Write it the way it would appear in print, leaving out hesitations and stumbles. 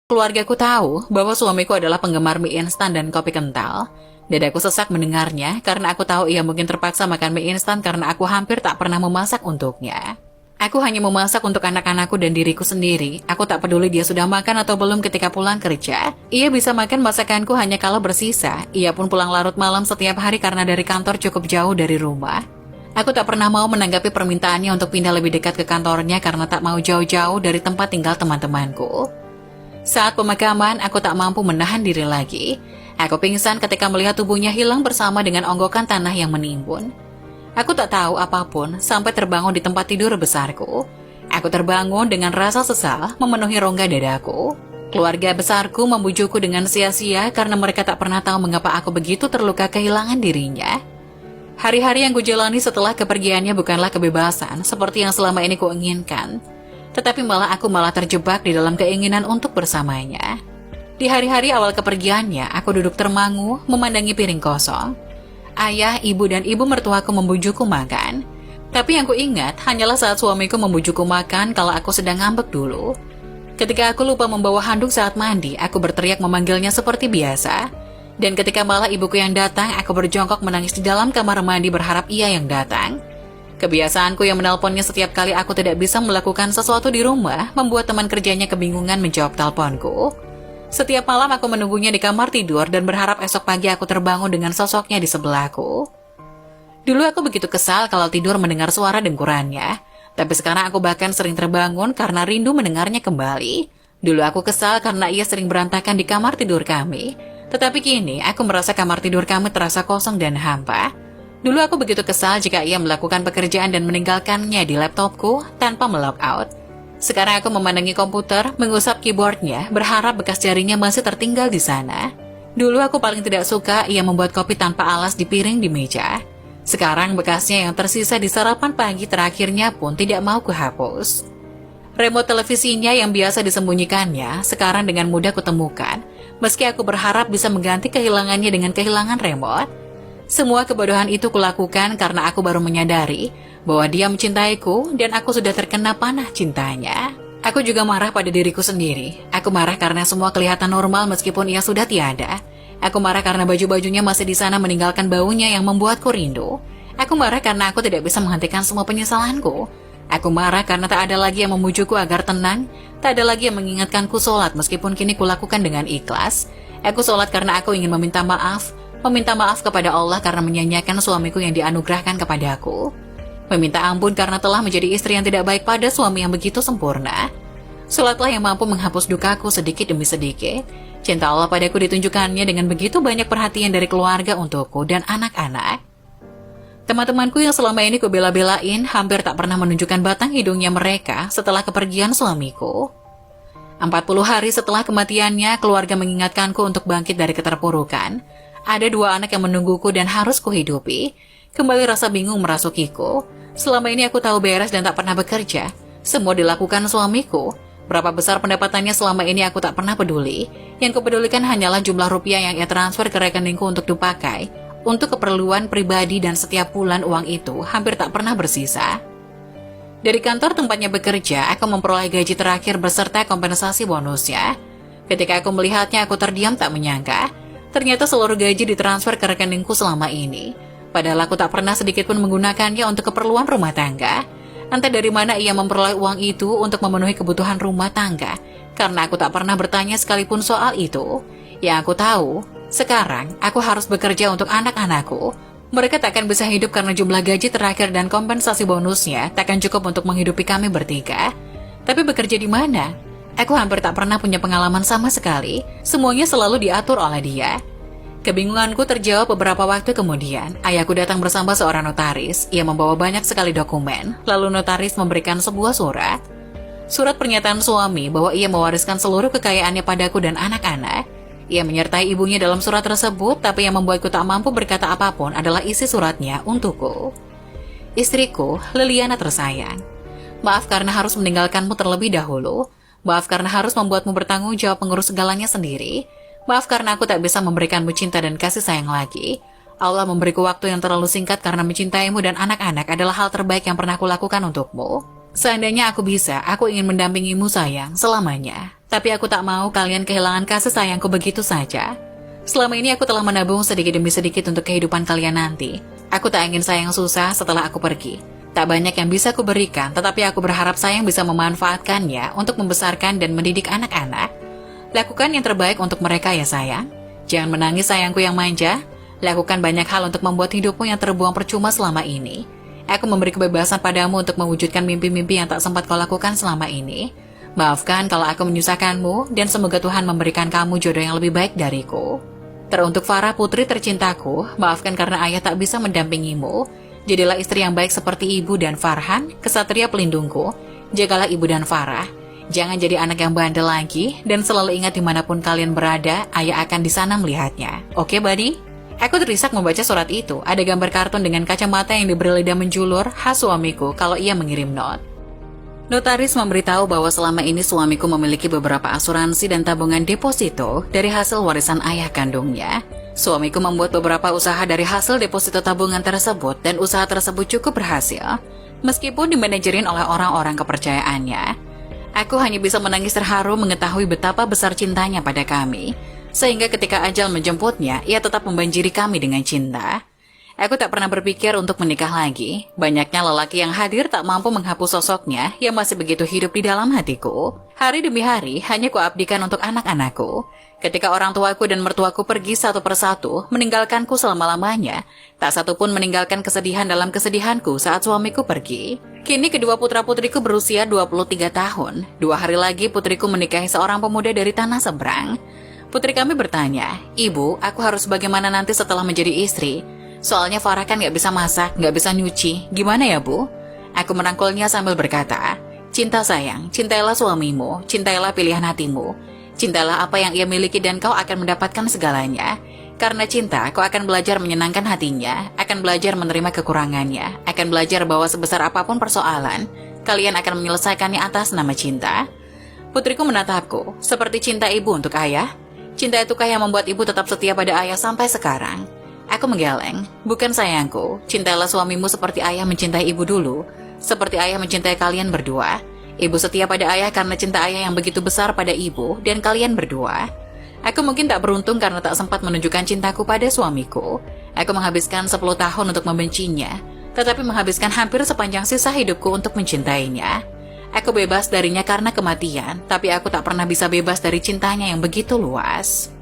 Keluargaku tahu bahwa suamiku adalah penggemar mie instan dan kopi kental. Dadaku sesak mendengarnya karena aku tahu ia mungkin terpaksa makan mie instan karena aku hampir tak pernah memasak untuknya. Aku hanya memasak untuk anak-anakku dan diriku sendiri. Aku tak peduli dia sudah makan atau belum ketika pulang kerja. Ia bisa makan masakanku hanya kalau bersisa. Ia pun pulang larut malam setiap hari karena dari kantor cukup jauh dari rumah. Aku tak pernah mau menanggapi permintaannya untuk pindah lebih dekat ke kantornya karena tak mau jauh-jauh dari tempat tinggal teman-temanku. Saat pemakaman, aku tak mampu menahan diri lagi. Aku pingsan ketika melihat tubuhnya hilang bersama dengan onggokan tanah yang menimbun. Aku tak tahu apapun sampai terbangun di tempat tidur besarku. Aku terbangun dengan rasa sesal memenuhi rongga dadaku. Keluarga besarku membujukku dengan sia-sia karena mereka tak pernah tahu mengapa aku begitu terluka kehilangan dirinya. Hari-hari yang kujalani setelah kepergiannya bukanlah kebebasan seperti yang selama ini kuinginkan, tetapi aku malah terjebak di dalam keinginan untuk bersamanya. Di hari-hari awal kepergiannya, aku duduk termangu memandangi piring kosong. Ayah, ibu, dan ibu mertuaku membujukku makan. Tapi yang kuingat hanyalah saat suamiku membujukku makan kalau aku sedang ngambek dulu. Ketika aku lupa membawa handuk saat mandi, aku berteriak memanggilnya seperti biasa. Dan ketika malah ibuku yang datang, aku berjongkok menangis di dalam kamar mandi berharap ia yang datang. Kebiasaanku yang menelponnya setiap kali aku tidak bisa melakukan sesuatu di rumah membuat teman kerjanya kebingungan menjawab teleponku. Setiap malam aku menunggunya di kamar tidur dan berharap esok pagi aku terbangun dengan sosoknya di sebelahku. Dulu aku begitu kesal kalau tidur mendengar suara dengkurannya, tapi sekarang aku bahkan sering terbangun karena rindu mendengarnya kembali. Dulu aku kesal karena ia sering berantakan di kamar tidur kami, tetapi kini aku merasa kamar tidur kami terasa kosong dan hampa. Dulu aku begitu kesal jika ia melakukan pekerjaan dan meninggalkannya di laptopku tanpa melog out. Sekarang aku memandangi komputer, mengusap keyboardnya, berharap bekas jarinya masih tertinggal di sana. Dulu aku paling tidak suka ia membuat kopi tanpa alas di piring di meja. Sekarang bekasnya yang tersisa di sarapan pagi terakhirnya pun tidak mau kuhapus. Remote televisinya yang biasa disembunyikannya, sekarang dengan mudah kutemukan, meski aku berharap bisa mengganti kehilangannya dengan kehilangan remote. Semua kebodohan itu kulakukan karena aku baru menyadari bahwa dia mencintaiku dan aku sudah terkena panah cintanya. Aku juga marah pada diriku sendiri. Aku marah karena semua kelihatan normal meskipun ia sudah tiada. Aku marah karena baju-bajunya masih di sana meninggalkan baunya yang membuatku rindu. Aku marah karena aku tidak bisa menghentikan semua penyesalanku. Aku marah karena tak ada lagi yang memujukku agar tenang, tak ada lagi yang mengingatkanku sholat meskipun kini kulakukan dengan ikhlas. Aku sholat karena aku ingin meminta maaf kepada Allah karena menyanyiakan suamiku yang dianugerahkan kepadaku. Meminta ampun karena telah menjadi istri yang tidak baik pada suami yang begitu sempurna. Sholatlah yang mampu menghapus dukaku sedikit demi sedikit. Cinta Allah padaku ditunjukkannya dengan begitu banyak perhatian dari keluarga untukku dan anak-anak. Teman-temanku yang selama ini kubela-belain hampir tak pernah menunjukkan batang hidungnya mereka setelah kepergian suamiku. 40 hari setelah kematiannya, keluarga mengingatkanku untuk bangkit dari keterpurukan. Ada 2 anak yang menungguku dan harus kuhidupi. Kembali rasa bingung merasukiku. Selama ini aku tahu beres dan tak pernah bekerja. Semua dilakukan suamiku. Berapa besar pendapatannya selama ini aku tak pernah peduli. Yang kupedulikan hanyalah jumlah rupiah yang ia transfer ke rekeningku untuk dipakai untuk keperluan pribadi dan setiap bulan uang itu hampir tak pernah bersisa. Dari kantor tempatnya bekerja, aku memperoleh gaji terakhir beserta kompensasi bonusnya. Ketika aku melihatnya, aku terdiam tak menyangka. Ternyata seluruh gaji ditransfer ke rekeningku selama ini. Padahal aku tak pernah sedikit pun menggunakannya untuk keperluan rumah tangga. Entah dari mana ia memperoleh uang itu untuk memenuhi kebutuhan rumah tangga. Karena aku tak pernah bertanya sekalipun soal itu. Yang aku tahu, sekarang aku harus bekerja untuk anak-anakku. Mereka takkan bisa hidup karena jumlah gaji terakhir dan kompensasi bonusnya takkan cukup untuk menghidupi kami bertiga. Tapi bekerja di mana? Aku hampir tak pernah punya pengalaman sama sekali. Semuanya selalu diatur oleh dia. Kebingunganku terjawab beberapa waktu kemudian. Ayahku datang bersama seorang notaris. Ia membawa banyak sekali dokumen. Lalu notaris memberikan sebuah surat. Surat pernyataan suami bahwa ia mewariskan seluruh kekayaannya padaku dan anak-anak. Ia menyertai ibunya dalam surat tersebut, tapi yang membuatku tak mampu berkata apapun adalah isi suratnya untukku. Istriku, Liliana tersayang. Maaf karena harus meninggalkanmu terlebih dahulu. Maaf karena harus membuatmu bertanggung jawab mengurus segalanya sendiri. Maaf karena aku tak bisa memberikanmu cinta dan kasih sayang lagi. Allah memberiku waktu yang terlalu singkat karena mencintaimu dan anak-anak adalah hal terbaik yang pernah kulakukan untukmu. Seandainya aku bisa, aku ingin mendampingimu sayang, selamanya. Tapi aku tak mau kalian kehilangan kasih sayangku begitu saja. Selama ini aku telah menabung sedikit demi sedikit untuk kehidupan kalian nanti. Aku tak ingin sayang susah setelah aku pergi. Tak banyak yang bisa aku berikan, tetapi aku berharap sayang bisa memanfaatkannya untuk membesarkan dan mendidik anak-anak. Lakukan yang terbaik untuk mereka ya sayang. Jangan menangis sayangku yang manja. Lakukan banyak hal untuk membuat hidupmu yang terbuang percuma selama ini. Aku memberi kebebasan padamu untuk mewujudkan mimpi-mimpi yang tak sempat kau lakukan selama ini. Maafkan kalau aku menyusahkanmu, dan semoga Tuhan memberikan kamu jodoh yang lebih baik dariku. Teruntuk Farah, putri tercintaku, maafkan karena ayah tak bisa mendampingimu. Jadilah istri yang baik seperti ibu dan Farhan, kesatria pelindungku. Jagalah ibu dan Farah. Jangan jadi anak yang bandel lagi, dan selalu ingat dimanapun kalian berada, ayah akan di sana melihatnya. Oke, buddy? Aku terisak membaca surat itu. Ada gambar kartun dengan kacamata yang diberi lidah menjulur, khas suamiku kalau ia mengirim not. Notaris memberitahu bahwa selama ini suamiku memiliki beberapa asuransi dan tabungan deposito dari hasil warisan ayah kandungnya. Suamiku membuat beberapa usaha dari hasil deposito tabungan tersebut dan usaha tersebut cukup berhasil, meskipun dimanajerin oleh orang-orang kepercayaannya. Aku hanya bisa menangis terharu mengetahui betapa besar cintanya pada kami, sehingga ketika ajal menjemputnya, ia tetap membanjiri kami dengan cinta. Aku tak pernah berpikir untuk menikah lagi. Banyaknya lelaki yang hadir tak mampu menghapus sosoknya yang masih begitu hidup di dalam hatiku. Hari demi hari, hanya kuabdikan untuk anak-anakku. Ketika orang tuaku dan mertuaku pergi satu persatu, meninggalkanku selama-lamanya, tak satu pun meninggalkan kesedihan dalam kesedihanku saat suamiku pergi. Kini kedua putra-putriku berusia 23 tahun. 2 hari lagi putriku menikahi seorang pemuda dari tanah seberang. Putri kami bertanya, "Ibu, aku harus bagaimana nanti setelah menjadi istri? Soalnya Farah kan gak bisa masak, gak bisa nyuci. Gimana ya, Bu?" Aku merangkulnya sambil berkata, "Cinta sayang, cintailah suamimu, cintailah pilihan hatimu. Cintailah apa yang ia miliki dan kau akan mendapatkan segalanya. Karena cinta, kau akan belajar menyenangkan hatinya, akan belajar menerima kekurangannya, akan belajar bahwa sebesar apapun persoalan, kalian akan menyelesaikannya atas nama cinta." Putriku menatapku, seperti cinta ibu untuk ayah. Cinta itukah yang membuat ibu tetap setia pada ayah sampai sekarang? Aku menggeleng, "Bukan sayangku, cintailah suamimu seperti ayah mencintai ibu dulu, seperti ayah mencintai kalian berdua. Ibu setia pada ayah karena cinta ayah yang begitu besar pada ibu dan kalian berdua. Aku mungkin tak beruntung karena tak sempat menunjukkan cintaku pada suamiku. Aku menghabiskan 10 tahun untuk membencinya, tetapi menghabiskan hampir sepanjang sisa hidupku untuk mencintainya. Aku bebas darinya karena kematian, tapi aku tak pernah bisa bebas dari cintanya yang begitu luas."